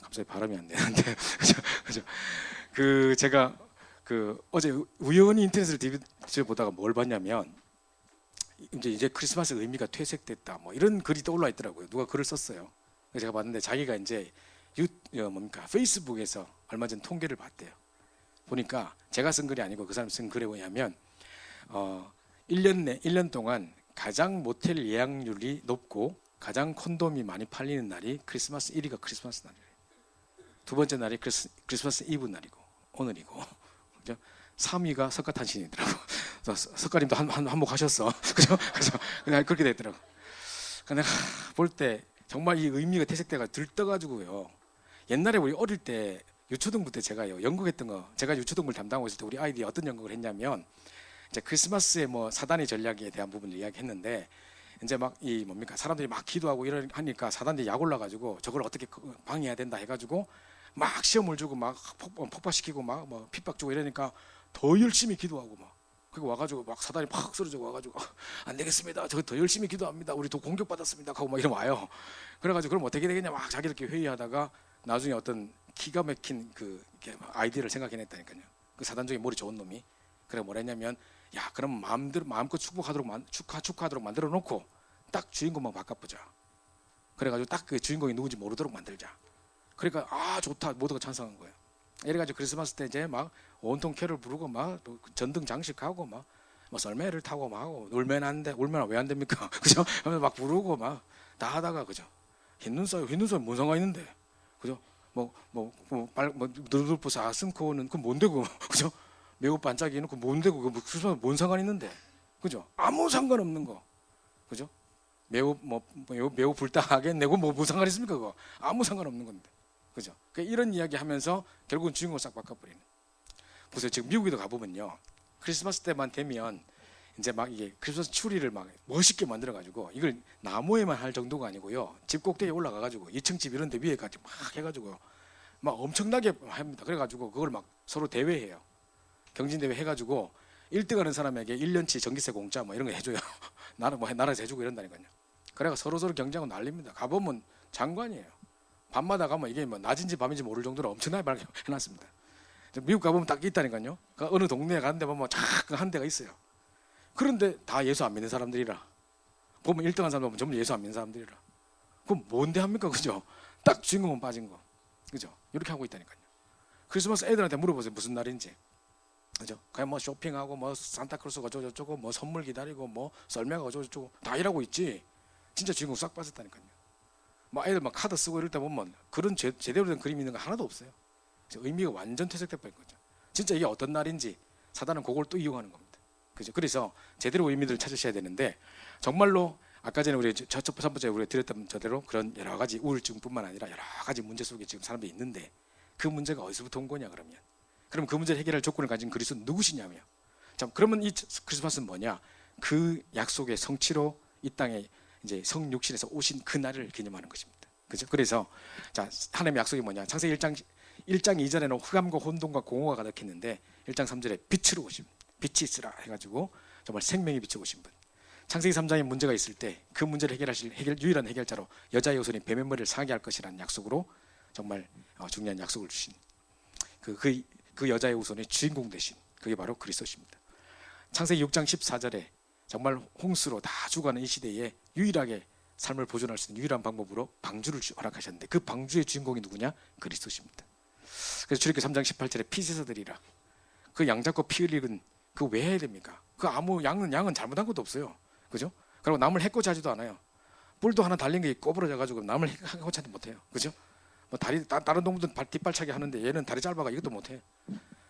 갑자기 발음이 안 되는데 그죠? 제가 어제 우연히 인터넷을 보다가 뭘 봤냐면 이제 크리스마스 의미가 퇴색됐다 뭐 이런 글이 떠올라 있더라고요. 누가 글을 썼어요. 제가 봤는데 자기가 이제 페이스북에서 얼마 전 통계를 봤대요. 보니까 제가 쓴 글이 아니고 그 사람이 쓴 글에 뭐냐면 1년 동안 가장 모텔 예약률이 높고 가장 콘돔이 많이 팔리는 날이 크리스마스 1위가 크리스마스 날이에요. 두 번째 날이 크리스마스 이브 날이고 오늘이고 그죠? 3위가 석가탄신이더라고. 석가님도 한몫 하셨어. 그죠? 그래서 그냥 그렇게 됐더라고. 근데 볼 때 정말 이 의미가 퇴색돼가 들떠가지고요. 옛날에 우리 어릴 때 유초등부 때 제가요 연극했던 거 제가 유초등부를 담당하고 있을 때 우리 아이들이 어떤 연극을 했냐면 이제 크리스마스에 뭐 사단의 전략에 대한 부분을 이야기했는데 이제 막 사람들이 막 기도하고 하니까 사단들이 약 올라가지고 저걸 어떻게 방해해야 된다 해가지고 막 시험을 주고 막 폭파시키고 막 뭐 핍박 주고 이러니까 더 열심히 기도하고 막 그리고 와가지고 막 사단이 팍 쓰러지고 와가지고 안 되겠습니다. 저 더 열심히 기도합니다. 우리 또 공격받았습니다. 하고 막 이러면 와요. 그래가지고 그럼 어떻게 되겠냐 막 자기들끼리 회의하다가 나중에 어떤 기가 막힌 아이디어를 생각해냈다니까요. 그 사단적인 머리 좋은 놈이 그래 뭐라 했냐면 야 그럼 마음껏 축하하도록 만들어 놓고 딱 주인공만 바꿔보자. 그래가지고 딱 그 주인공이 누군지 모르도록 만들자. 그러니까 좋다 모두가 찬성한 거예요. 이래가지고 크리스마스 때 이제 막 온통 캐롤 부르고 막 전등 장식하고 막 썰매를 타고 막 하고 울면 왜 안 됩니까? 그죠? 하면서 막 부르고 막 다 하다가 그죠? 흰 눈썹 뭔 상관 있는데 그죠? 누들프 사슴코는 그 뭔데 그거 그죠? 매우 반짝이는 그 뭔데 그거 크리스마스 뭔 상관 있는데 그죠? 아무 상관없는 거 그죠? 매우 불쌍하게 내고 뭐 상관 있습니까 그거? 아무 상관없는 건데 그죠? 이런 이야기 하면서 결국은 주인공을 싹 바꿔버리는. 보세요. 지금 미국에도 가보면요. 크리스마스 때만 되면 이제 막 이게 크리스마스 추리를 막 멋있게 만들어가지고 이걸 나무에만 할 정도가 아니고요. 집 꼭대기에 올라가가지고 2층 집 이런 데 위에까지 막 해가지고 막 엄청나게 합니다. 그래가지고 그걸 막 서로 대회해요. 경진대회 해가지고 1등 하는 사람에게 1년치 전기세 공짜 뭐 이런 거 해줘요. 나라에서 해주고 이런다니까요. 그래가 서로서로 경쟁하고 난립니다. 가보면 장관이에요. 밤마다 가면 이게 뭐 낮인지 밤인지 모를 정도로 엄청나게 밝게 해놨습니다. 미국 가보면 딱 있다니까요. 그러니까 어느 동네에 가는데 보면 쫙한 데가 있어요. 그런데 다 예수 안 믿는 사람들이라. 보면 1등 한 사람 보면 전부 예수 안 믿는 사람들이라. 그럼 뭔데 합니까? 그죠? 딱 주인공은 빠진 거. 그죠? 이렇게 하고 있다니까요. 크리스마스 애들한테 물어보세요. 무슨 날인지. 그죠? 그냥 뭐 쇼핑하고 뭐 산타클로스가 어쩌고저쩌고 뭐 선물 기다리고 뭐 썰매가 어쩌고저쩌고 다 일하고 있지. 진짜 주인공 싹 빠졌다니까요. 막 애들 막 카드 쓰고 이럴 때 보면 그런 제대로 된 그림이 있는 거 하나도 없어요. 의미가 완전 퇴색돼 버린 거죠. 진짜 이게 어떤 날인지 사단은 그걸 또 이용하는 겁니다. 그죠? 그래서 제대로 의미들을 찾으셔야 되는데 정말로 아까 전에 우리 첫 번째 우리가 드렸던 저대로 그런 여러 가지 우울증뿐만 아니라 여러 가지 문제 속에 지금 사람들이 있는데 그 문제가 어디서부터 온 거냐 그럼 그 문제를 해결할 조건을 가진 그리스도는 누구시냐며. 자, 그러면 이 크리스마스는 뭐냐? 그 약속의 성취로 이 땅에 이제 성육신에서 오신 그 날을 기념하는 것입니다. 그죠? 그래서 자, 하나님의 약속이 뭐냐? 창세기 1장 2절에는 흑암과 혼돈과 공허가 가득했는데 1장 3절에 빛으로 오심, 빛이 있으라 해가지고 정말 생명의 빛이 오신 분. 창세기 3장에 문제가 있을 때 그 문제를 해결하실 유일한 해결자로 여자의 후손이 뱀의 머리를 상하게 할 것이라는 약속으로 정말 중요한 약속을 주신 그 여자의 후손의 주인공 되신 그게 바로 그리스도십니다. 창세기 6장 14절에 정말 홍수로 다 죽어가는 이 시대에 유일하게 삶을 보존할 수 있는 유일한 방법으로 방주를 허락하셨는데 그 방주의 주인공이 누구냐? 그리스도십니다. 그래서 출애굽기 3장 18절에 피세서들이라 그 양 잡고 피 흘리는 그 왜 해야 됩니까? 그 아무 양은 잘못한 것도 없어요. 그죠? 그리고 남을 해코지 하지도 않아요. 뿔도 하나 달린 게 꼬부러져 가지고 남을 해코지하지 못해요. 그죠? 뭐 다른 동물들은 뒷발차기 하는데 얘는 다리 짧아가 이것도 못해.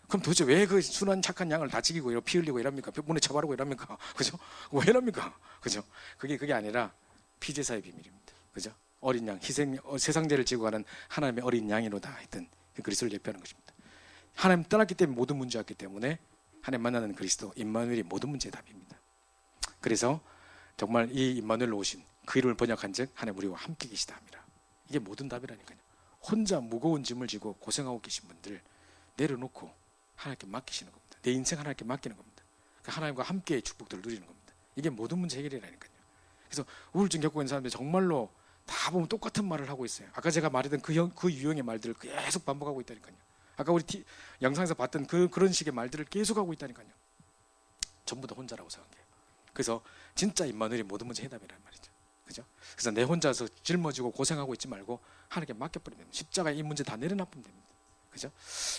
그럼 도대체 왜 그 순한 착한 양을 다 죽이고 피 흘리고 이럽니까? 문에 쳐바르고 이럽니까? 그죠? 왜 이럽니까? 그죠? 그게 아니라 피제사의 비밀입니다. 그죠? 어린 양, 세상죄를 지고 가는 하나님의 어린 양이로다 했던 그 그리스도를 예표하는 것입니다. 하나님 떠났기 때문에 모든 문제가 왔기 때문에 하나님 만나는 그리스도 임마누엘이 모든 문제의 답입니다. 그래서 정말 이 임마누엘로 오신 그 이름을 번역한즉 하나님 우리와 함께 계시다 합니다. 이게 모든 답이라니까요. 혼자 무거운 짐을 지고 고생하고 계신 분들 내려놓고 하나님께 맡기시는 겁니다. 내 인생 하나님께 맡기는 겁니다. 하나님과 함께 축복들을 누리는 겁니다. 이게 모든 문제 해결이라니까요. 그래서 우울증 겪고 있는 사람들이 정말로 다 보면 똑같은 말을 하고 있어요. 아까 제가 말했던 그 유형의 말들을 계속 반복하고 있다니까요. 아까 우리 영상에서 봤던 그런 식의 말들을 계속하고 있다니까요. 전부 다 혼자라고 생각해요. 그래서 진짜 임마누엘이 모든 문제 해답이란 말이죠. 그죠? 그래서 내 혼자서 짊어지고 고생하고 있지 말고 하나님께 맡겨버리면 됩니다. 십자가에 이 문제 다 내려놔보면 됩니다. 그죠?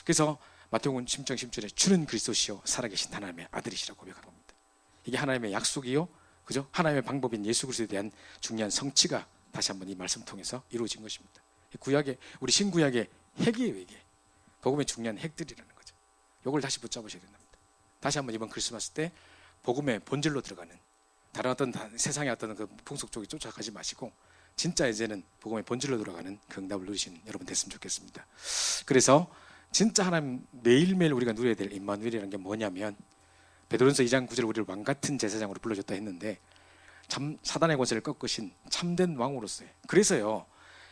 그래서 마태복음 10장 10절에 주는 그리스도시요 살아계신 하나님의 아들이시라고 고백하는 겁니다. 이게 하나님의 약속이요, 그죠? 하나님의 방법인 예수 그리스도에 대한 중요한 성취가 다시 한번 이 말씀 통해서 이루어진 것입니다. 구약의 우리 신구약의 핵이에요. 이게 복음의 중요한 핵들이라는 거죠. 이걸 다시 붙잡으셔야 된답니다. 다시 한번 이번 크리스마스 때 복음의 본질로 들어가는 다른 어떤 세상의 어떤 그 풍속 쪽에 쫓아가지 마시고 진짜 이제는 복음의 본질로 들어가는 그 응답을 누리신 여러분 됐으면 좋겠습니다. 그래서 진짜 하나님 매일매일 우리가 누려야 될 임마누엘이라는 게 뭐냐면 베드로전서 2장 9절 우리를 왕 같은 제사장으로 불러줬다 했는데 참 사단의 권세를 꺾으신 참된 왕으로서의. 그래서요.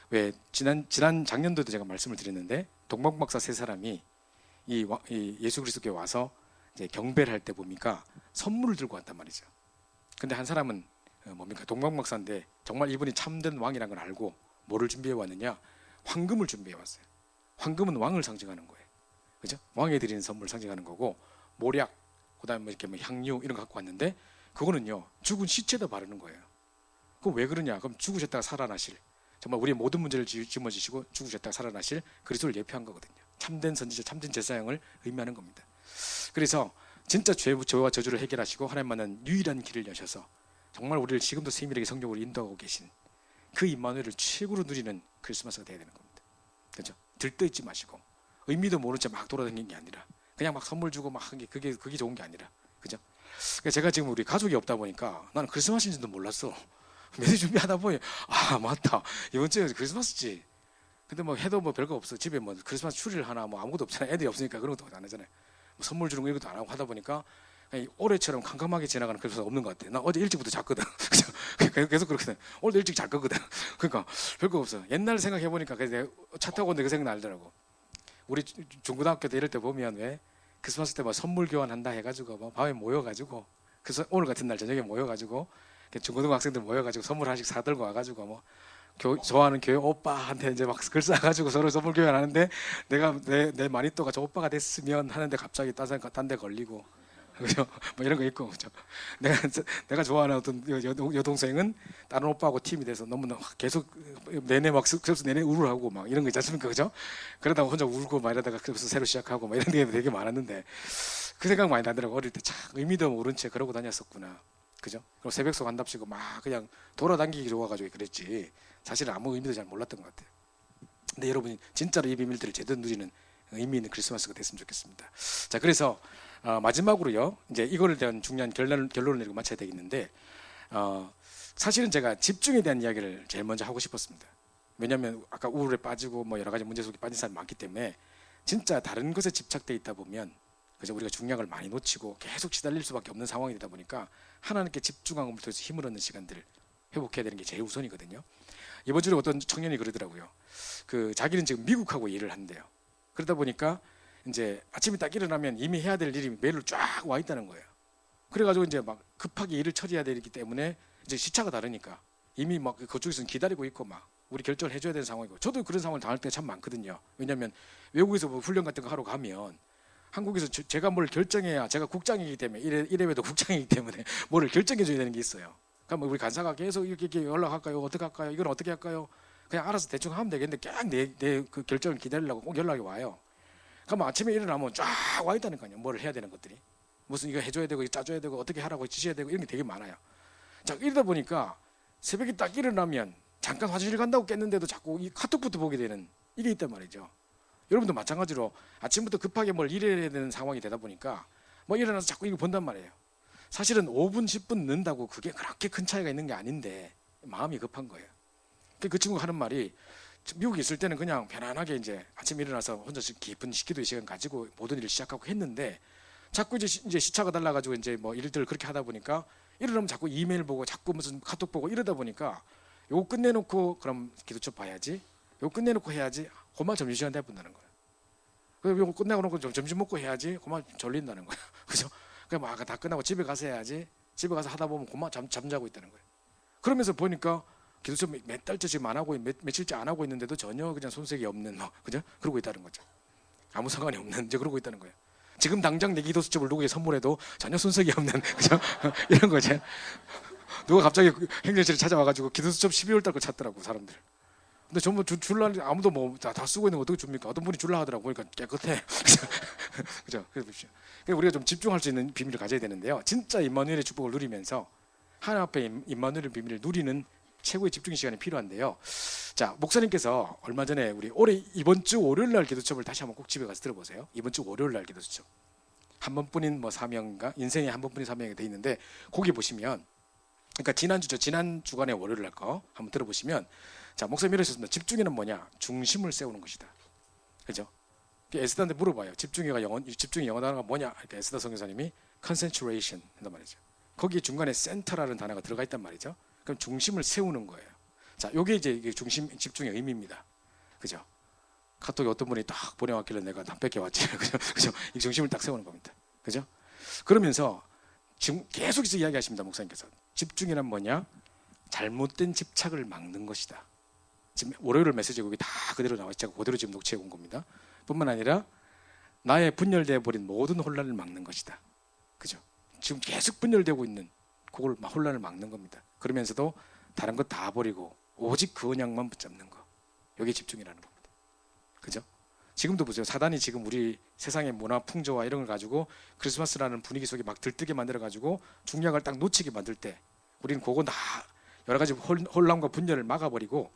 왜 지난 작년도에도 제가 말씀을 드렸는데 동방박사 세 사람이 이 예수 그리스도께 와서 이제 경배를 할 때 보니까 선물을 들고 왔단 말이죠. 근데 한 사람은 뭡니까? 동방박사인데 정말 이분이 참된 왕이라는 걸 알고 뭐를 준비해 왔느냐? 황금을 준비해 왔어요. 황금은 왕을 상징하는 거예요. 그죠? 왕에 드리는 선물을 상징하는 거고 모략, 그다음에 뭐 이렇게 뭐 향유 이런 거 갖고 왔는데 그거는요 죽은 시체에다 바르는 거예요. 그럼 왜 그러냐? 그럼 죽으셨다가 살아나실 정말 우리의 모든 문제를 짊어지시고 죽으셨다가 살아나실 그리스도를 예표한 거거든요. 참된 선지자, 참된 제사장을 의미하는 겁니다. 그래서 진짜 죄와 저주를 해결하시고 하나님만은 유일한 길을 여셔서 정말 우리를 지금도 세밀하게 성령으로 인도하고 계신 그 임마누엘을 최고로 누리는 크리스마스가 되어야 되는 겁니다. 그렇죠? 들떠있지 마시고 의미도 모른 채 막 돌아다니는 게 아니라 그냥 막 선물 주고 막 한 게 그게 좋은 게 아니라 그죠? 그러니까 제가 지금 우리 가족이 없다 보니까 나는 크리스마스인지도 몰랐어. 메시지 준비하다 보니 아 맞다 이번 주에 크리스마스지. 근데 뭐 해도 뭐 별거 없어. 집에 뭐 크리스마스 추리를 하나 뭐 아무것도 없잖아요. 애들이 없으니까 그런 것도 안 하잖아요. 뭐 선물 주는 거 이런 것도 안 하고 하다 보니까 올해처럼 캄캄하게 지나가는 크리스마스가 없는 것 같아. 나 어제 일찍부터 잤거든. 계속 그렇게 돼. 오늘도 일찍 잘 거거든. 그러니까 별거 없어. 옛날 생각해 보니까 차 타고 오는데 그 생각 나더라고. 우리 중고등학교 때 이럴 때 보면 왜 크리스마스 때 뭐 선물 교환한다 해가지고 뭐 밤에 모여가지고 그래서 오늘 같은 날 저녁에 모여가지고 중고등학생들 모여가지고 선물 하나씩 사들고 와가지고 뭐 좋아하는 교회 오빠한테 이제 막 글 써가지고 서로 선물 교환하는데 내가 내 마니또가 저 오빠가 됐으면 하는데 갑자기 딴 데 걸리고 그죠? 뭐 이런 거 있고 그죠? 내가 좋아하는 어떤 여동생은 다른 오빠하고 팀이 돼서 너무 계속 내내 막 그래서 내내 우울하고 막 이런 거 있지 않습니까? 그죠? 그러다가 혼자 울고 막 이러다가 그래서 새로 시작하고 막 이런 게 되게 많았는데 그 생각 많이 나더라고. 어릴 때 참 의미도 모른 채 그러고 다녔었구나. 그죠? 그리고 새벽송 한답시고 막 그냥 돌아다니기 좋아가지고 그랬지 사실은 아무 의미도 잘 몰랐던 것 같아요. 근데 여러분이 진짜로 이 비밀들을 제대로 누리는 의미 있는 크리스마스가 됐으면 좋겠습니다. 자, 그래서 마지막으로요. 이제 이거를 대한 중요한 결론을 내리고 마쳐야 되겠는데 사실은 제가 집중에 대한 이야기를 제일 먼저 하고 싶었습니다. 왜냐하면 아까 우울에 빠지고 뭐 여러 가지 문제 속에 빠진 사람이 많기 때문에 진짜 다른 것에 집착돼 있다 보면 그죠? 우리가 중량을 많이 놓치고 계속 시달릴 수밖에 없는 상황이 되다 보니까 하나님께 집중함을 통해서 힘을 얻는 시간들을 회복해야 되는 게 제일 우선이거든요. 이번 주에 어떤 청년이 그러더라고요. 자기는 지금 미국하고 일을 한대요. 그러다 보니까 이제 아침에 딱 일어나면 이미 해야 될 일이 메일로 쫙 와 있다는 거예요. 그래가지고 이제 막 급하게 일을 처리해야 되기 때문에 이제 시차가 다르니까 이미 막 그쪽에서는 기다리고 있고 막 우리 결정을 해줘야 되는 상황이고 저도 그런 상황을 당할 때가 참 많거든요. 왜냐하면 외국에서 뭐 훈련 같은 거 하러 가면 한국에서 제가 뭘 결정해야 제가 국장이기 때문에 이래봬도 국장이기 때문에 뭐를 결정해줘야 되는 게 있어요. 그러면 우리 간사가 계속 이렇게 연락할까요? 어떻게 할까요? 이건 어떻게 할까요? 그냥 알아서 대충 하면 되겠는데 그냥 내 그 결정을 기다리려고 꼭 연락이 와요. 그러면 아침에 일어나면 쫙 와 있다니까요. 뭐를 해야 되는 것들이 무슨 이거 해줘야 되고 짜줘야 되고 어떻게 하라고 지시해야 되고 이런 게 되게 많아요. 자, 이러다 보니까 새벽에 딱 일어나면 잠깐 화장실 간다고 깼는데도 자꾸 이 카톡부터 보게 되는 이게 있단 말이죠. 여러분도 마찬가지로 아침부터 급하게 뭘 일해야 되는 상황이 되다 보니까 뭐 일어나서 자꾸 이거 본단 말이에요. 사실은 5분 10분 늦는다고 그게 그렇게 큰 차이가 있는 게 아닌데 마음이 급한 거예요. 그 친구가 하는 말이 미국에 있을 때는 그냥 편안하게 이제 아침에 일어나서 혼자 깊은 기도의 시간 가지고 모든 일을 시작하고 했는데 자꾸 이제 시차가 달라가지고 이제 뭐 일들을 그렇게 하다 보니까 일어나면 자꾸 이메일 보고 자꾸 무슨 카톡 보고 이러다 보니까 요거 끝내놓고 그럼 기도처 봐야지 요거 끝내놓고 해야지 그만 점심시간 돼본다는 거예요. 그리고 요거 끝내고 놓고 점심 먹고 해야지 그만 졸린다는 거예요. 그죠? 그냥 막 다 끝나고 집에 가서 해야지 집에 가서 하다 보면 그만 잠자고 있다는 거예요. 그러면서 보니까 기도처 몇 달째 지금 안 하고 며칠째 안 하고 있는데도 전혀 그냥 손색이 없는 그죠? 그러고 있다는 거죠. 아무 상관이 없는 이제 그러고 있다는 거예요. 지금 당장 내 기도 수첩을 누구에게 선물해도 전혀 손색이 없는 그죠? 이런 거죠. 누가 갑자기 행정실에 찾아와가지고 기도 수첩 12월 달 거 찾더라고 사람들. 근데 전부 줄라 아무도 뭐 다 쓰고 있는 거 어떻게 줍니까? 어떤 분이 줄라 하더라고. 그러니까 깨끗해. 그죠? 그래서 우리가 좀 집중할 수 있는 비밀을 가져야 되는데요. 진짜 임마누엘의 축복을 누리면서 하나님 앞에 임마누엘의 비밀을 누리는 최고의 집중 시간이 필요한데요. 자, 목사님께서 얼마 전에 우리 이번 주 월요일 날 기도첩을 다시 한번 꼭 집에 가서 들어보세요. 이번 주 월요일 날 기도첩. 한 번뿐인 뭐 사명인가? 인생에 한 번뿐인 사명이 돼 있는데 거기 보시면 그러니까 지난 주간의 월요일 날 거 한번 들어보시면 자, 목사님 이러셨습니다. 집중에는 뭐냐? 중심을 세우는 것이다. 그죠? 에스더한테 물어봐요. 집중의 영어 단어가 뭐냐? 그러니까 에스더 선교사님이 concentration 한단 말이죠. 거기 중간에 center라는 단어가 들어가 있단 말이죠. 그럼 중심을 세우는 거예요. 자, 요게 이제 이게 집중의 의미입니다. 그죠? 카톡에 어떤 분이 딱 보내왔길래 내가 다 뺏겨왔지. 그죠? 이 중심을 딱 세우는 겁니다. 그죠? 그러면서 지금 계속해서 이야기하십니다. 목사님께서. 집중이란 뭐냐? 잘못된 집착을 막는 것이다. 지금 월요일 메시지 거기 다 그대로 나와 있고 그대로 지금 녹취해 온 겁니다. 뿐만 아니라 나의 분열되어 버린 모든 혼란을 막는 것이다. 그죠? 지금 계속 분열되고 있는 그걸 혼란을 막는 겁니다. 그러면서도 다른 것 다 버리고 오직 그 언약만 붙잡는 거. 여기에 집중이라는 겁니다. 그죠? 지금도 보세요. 사단이 지금 우리 세상의 문화 풍조와 이런 걸 가지고 크리스마스라는 분위기 속에 막 들뜨게 만들어 가지고 중량을 딱 놓치게 만들 때 우리는 그거 다 여러 가지 혼란과 분열을 막아버리고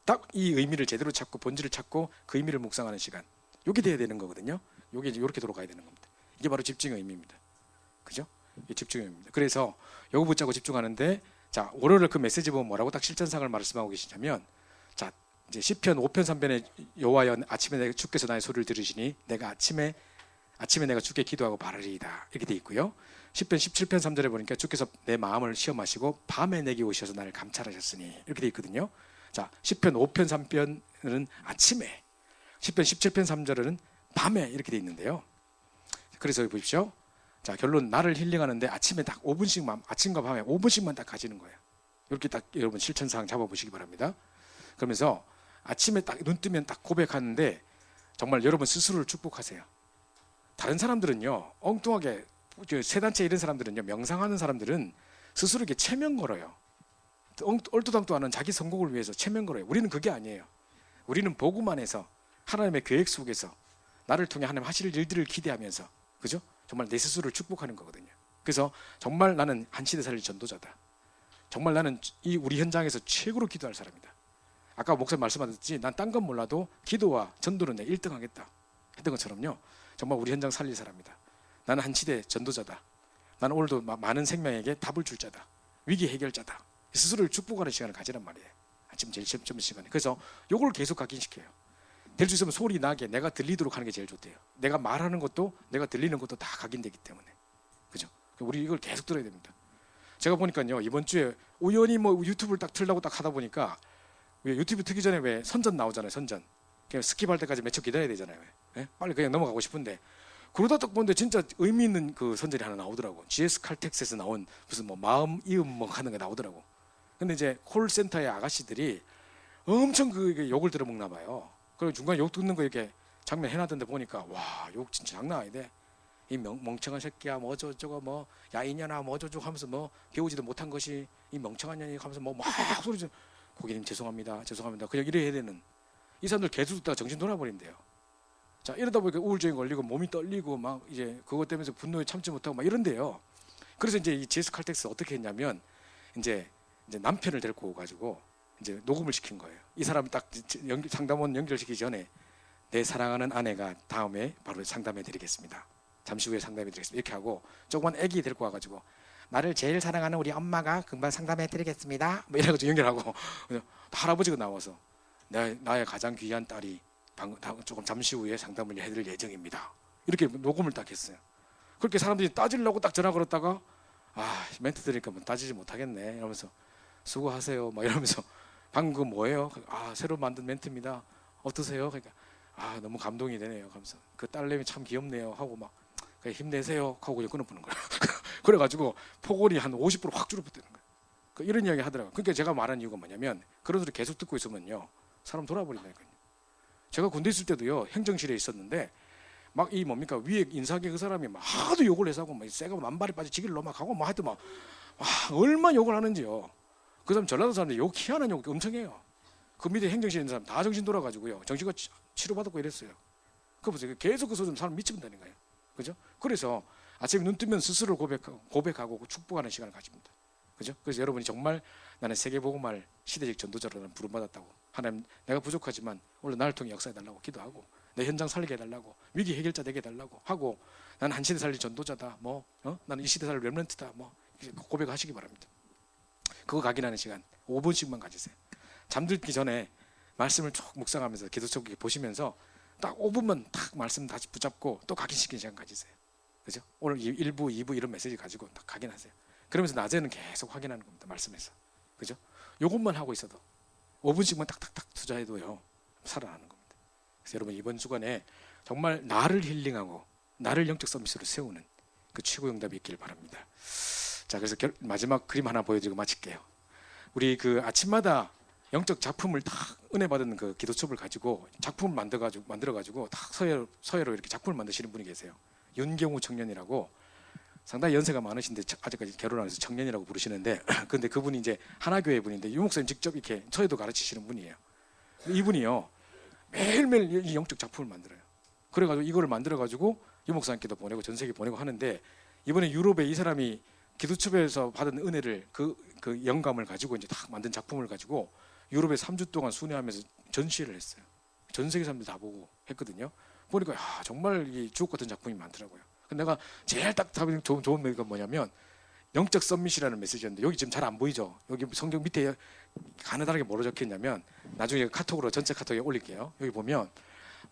딱 이 의미를 제대로 찾고 본질을 찾고 그 의미를 묵상하는 시간. 이게 돼야 되는 거거든요. 이게 이제 이렇게 돌아가야 되는 겁니다. 이게 바로 집중의 의미입니다. 그죠? 이게 집중의 의미입니다. 그래서 요거 붙잡고 집중하는데 자, 월요일 그 메시지 보면 뭐라고 딱 실전상을 말씀하고 계시냐면 자, 이제 시편 5편 3편에 여호와여 아침에 주께서 나의 소리를 들으시니 내가 아침에 내가 주께 기도하고 바르리이다. 이렇게 돼 있고요. 시편 17편 3절에 보니까 주께서 내 마음을 시험하시고 밤에 내게 오셔서 나를 감찰하셨으니 이렇게 돼 있거든요. 자, 시편 5편 3편은 아침에, 시편 17편 3절은 밤에 이렇게 돼 있는데요. 그래서 여기 보십시오. 자, 결론 나를 힐링하는데 아침에 딱 5분씩만, 아침과 밤에 5분씩만 딱 가지는 거예요. 이렇게 딱 여러분 실천사항 잡아보시기 바랍니다. 그러면서 아침에 딱 눈 뜨면 딱 고백하는데 정말 여러분 스스로를 축복하세요. 다른 사람들은요, 엉뚱하게 세 단체 이런 사람들은요, 명상하는 사람들은 스스로에게 체면 걸어요. 얼토당토 않은 자기 성공을 위해서 체면 걸어요. 우리는 그게 아니에요. 우리는 보고만 해서 하나님의 계획 속에서 나를 통해 하나님 하실 일들을 기대하면서, 그죠? 정말 내 스스로를 축복하는 거거든요. 그래서 정말 나는 한 시대 살릴 전도자다. 정말 나는 이 우리 현장에서 최고로 기도할 사람이다. 아까 목사님 말씀하셨듯이 난 딴 건 몰라도 기도와 전도는 내 1등 하겠다 했던 것처럼요, 정말 우리 현장 살릴 사람이다. 나는 한 시대 전도자다. 나는 오늘도 많은 생명에게 답을 줄 자다. 위기 해결자다. 스스로를 축복하는 시간을 가지란 말이에요. 아침 제일 점심 시간에. 그래서 요걸 계속 각인시켜요. 될 수 있으면 소리 나게 내가 들리도록 하는 게 제일 좋대요. 내가 말하는 것도 내가 들리는 것도 다 각인되기 때문에. 그죠? 우리 이걸 계속 들어야 됩니다. 제가 보니까요, 이번 주에 우연히 뭐 유튜브를 딱 틀려고 딱 하다 보니까, 왜 유튜브 틀기 전에 왜 선전 나오잖아요. 선전. 그냥 스킵할 때까지 몇 초 기다려야 되잖아요. 예? 빨리 그냥 넘어가고 싶은데, 그러다 딱 보는데 진짜 의미 있는 그 선전이 하나 나오더라고. GS 칼텍스에서 나온 무슨 뭐 마음 이음 뭐 하는 게 나오더라고. 근데 이제 콜센터의 아가씨들이 엄청 그 욕을 들어먹나 봐요. 그리고 중간에 욕 듣는 거 이렇게 장면 해놨던데 보니까, 와, 욕 진짜 장난 아니네. 이 멍청한 새끼야, 뭐 저거 뭐 야 이년아 뭐 저쪽 하면서 뭐 배우지도 못한 것이 이 멍청한 년이 하면서 뭐 막 소리 좀, 고객님 죄송합니다 그냥 이래야 되는, 이 사람들 계속 듣다가 정신 돌아버린대요. 자, 이러다 보니까 우울증이 걸리고 몸이 떨리고 막 이제 그것 때문에 분노에 참지 못하고 막 이런데요. 그래서 이제 이 제스 칼텍스 어떻게 했냐면, 이제 남편을 데리고 가지고 이제 녹음을 시킨 거예요. 이 사람이 딱 상담원 연결시키기 전에, 내 사랑하는 아내가 다음에 바로 상담해 드리겠습니다. 잠시 후에 상담해 드리겠습니다. 이렇게 하고 조그만 애기 데리고 와가지고, 나를 제일 사랑하는 우리 엄마가 금방 상담해 드리겠습니다. 뭐 이래가지고 연결하고, 할아버지가 나와서 나의 가장 귀한 딸이 조금 잠시 후에 상담을 해드릴 예정입니다. 이렇게 녹음을 딱 했어요. 그렇게 사람들이 따지려고 딱 전화 걸었다가, 멘트 들으니까 뭐 따지지 못하겠네 이러면서, 수고하세요 막 이러면서, 방금 뭐예요? 새로 만든 멘트입니다. 어떠세요? 그러니까 너무 감동이 되네요. 하면서 그 딸내미 참 귀엽네요 하고 막, 힘내세요 하고 끊어보는 거예요. 그래가지고 폭언이 한 50%확 줄어버리는 거예요. 이런 이야기 하더라고요. 그러니까 제가 말한 이유가 뭐냐면, 그런 소리 계속 듣고 있으면요, 사람 돌아버린다니까요. 제가 군대 있을 때도요, 행정실에 있었는데 막 이 뭡니까 위에 인사계 그 사람이 막 하도 욕을 해서 하고 막 쇠가 만발이 빠져 지길로 막 하고 막 하여튼 막 얼마나 욕을 하는지요. 그 사람 전라도 사람들 욕 희한한 욕 엄청 해요. 그 밑에 행정실에 있는 사람 다 정신 돌아가지고요, 정신과 치료받았고 이랬어요. 그거 보세요. 계속 그 소리 사람 미치는다는 거예요. 그죠? 그래서 아침에 눈 뜨면 스스로 고백하고 축복하는 시간을 가집니다. 그죠? 그래서 여러분이 정말 나는 세계복음할 시대적 전도자라는 부름받았다고, 하나님 내가 부족하지만 오늘 나를 통해 역사해달라고 기도하고, 내 현장 살리게 해달라고, 위기 해결자 되게 해달라고 하고, 나는 한 시대 살릴 전도자다, 나는 이 시대 살릴 렘넌트다, 고백하시기 바랍니다. 그거 각인하는 시간 5분씩만 가지세요. 잠들기 전에 말씀을 쭉 묵상하면서 기도책 보시면서 딱 5분만 딱 말씀 다시 붙잡고 또 각인시키는 시간 가지세요. 그죠? 오늘 1부, 2부 이런 메시지 가지고 딱 각인하세요. 그러면서 낮에는 계속 확인하는 겁니다. 말씀에서. 그죠? 요것만 하고 있어도 5분씩만 딱딱딱 투자해도요, 살아나는 겁니다. 그래서 여러분 이번 주간에 정말 나를 힐링하고 나를 영적 서비스로 세우는 그 최고 응답이 있길 바랍니다. 자, 그래서 마지막 그림 하나 보여드리고 마칠게요. 우리 그 아침마다 영적 작품을 딱 은혜 받은 그 기도첩을 가지고 작품을 만들어가지고 딱 서예로 이렇게 작품을 만드시는 분이 계세요. 윤경우 청년이라고, 상당히 연세가 많으신데 아직까지 결혼 안 해서 청년이라고 부르시는데, 근데 그분이 이제 하나교회 분인데 유 목사님 직접 이렇게 서예도 가르치시는 분이에요. 이분이요, 매일매일 이 영적 작품을 만들어요. 그래가지고 이거를 만들어가지고 유 목사님께도 보내고 전 세계 보내고 하는데, 이번에 유럽에 이 사람이 기도첩에서 받은 은혜를 그 영감을 가지고 이제 딱 만든 작품을 가지고 유럽에 3주 동안 순회하면서 전시회를 했어요. 전 세계 사람들 다 보고 했거든요. 보니까 정말 이 주옥 같은 작품이 많더라고요. 근데 내가 제일 딱 좋은 메시지가 뭐냐면, 영적 썸밋이라는 메시지였는데, 여기 지금 잘 안 보이죠? 여기 성경 밑에 가느다랗게 뭐로 적혀있냐면, 나중에 카톡으로 전체 카톡에 올릴게요. 여기 보면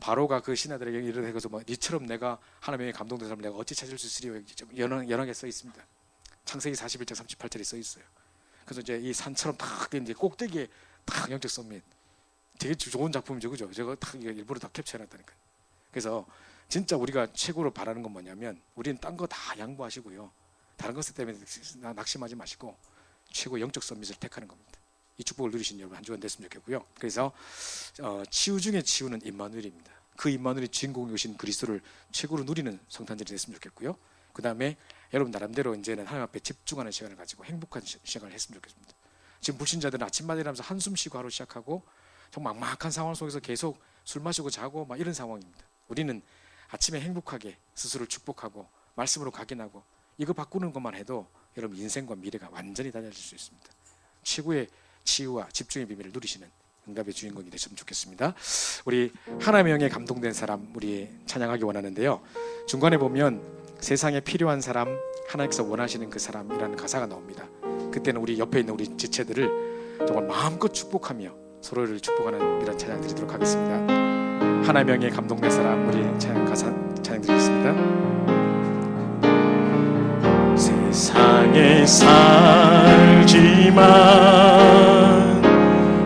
바로가 그 신하들에게 이르되 해서 니처럼 내가 하나님의 감동된 사람 내가 어찌 찾을 수 있으리요? 연하게 써 있습니다. 창세기 41장 38절에 써 있어요. 그래서 이제 이 산처럼 딱 이제 꼭대기에 딱 영적 썸밋, 되게 좋은 작품이죠, 그죠? 제가 딱 일부러 다 캡처해놨다니까요. 그래서 진짜 우리가 최고로 바라는 건 뭐냐면 우리는 딴 거 다 양보하시고요. 다른 것들 때문에 낙심하지 마시고 최고 영적 서밋을 택하는 겁니다. 이 축복을 누리신 여러분 한 주간 됐으면 좋겠고요. 그래서 치유 중에 치유는 임마누엘입니다. 그 임마누엘의 주인공이 오신 그리스도를 최고로 누리는 성탄절이 됐으면 좋겠고요. 그 다음에 여러분 나름대로 이제는 하나님 앞에 집중하는 시간을 가지고 행복한 시간을 했으면 좋겠습니다. 지금 불신자들은 아침마다 일어나면서 한숨 쉬고 하루 시작하고 정말 막막한 상황 속에서 계속 술 마시고 자고 막 이런 상황입니다. 우리는 아침에 행복하게 스스로를 축복하고 말씀으로 각인하고 이거 바꾸는 것만 해도 여러분 인생과 미래가 완전히 달라질 수 있습니다. 최고의 치유와 집중의 비밀을 누리시는 응답의 주인공이 되셨으면 좋겠습니다. 우리 하나님의 영에 감동된 사람 우리 찬양하기 원하는데요. 중간에 보면 세상에 필요한 사람, 하나님께서 원하시는 그 사람이라는 가사가 나옵니다. 그때는 우리 옆에 있는 우리 지체들을 정말 마음껏 축복하며 서로를 축복하는 이런 찬양 드리도록 하겠습니다. 하나님의 영에 감동된 사람 우리 가사 찬양 드리겠습니다. 세상에 살지만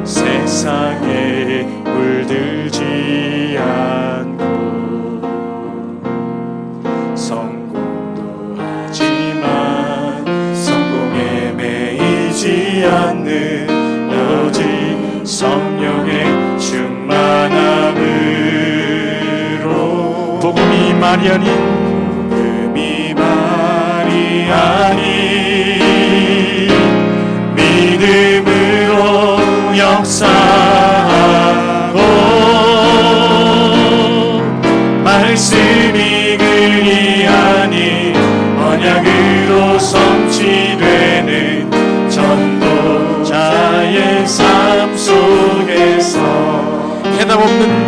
세상에 물들지 않고 성공도 하지만 성공에 매이지 않는 오직 성령의 충만함으로 복음이 말이 아닌 믿음으로 역사하고 말씀이 글이 아닌 언약으로 성취되는 전도자의 삶 속에서 해답 없는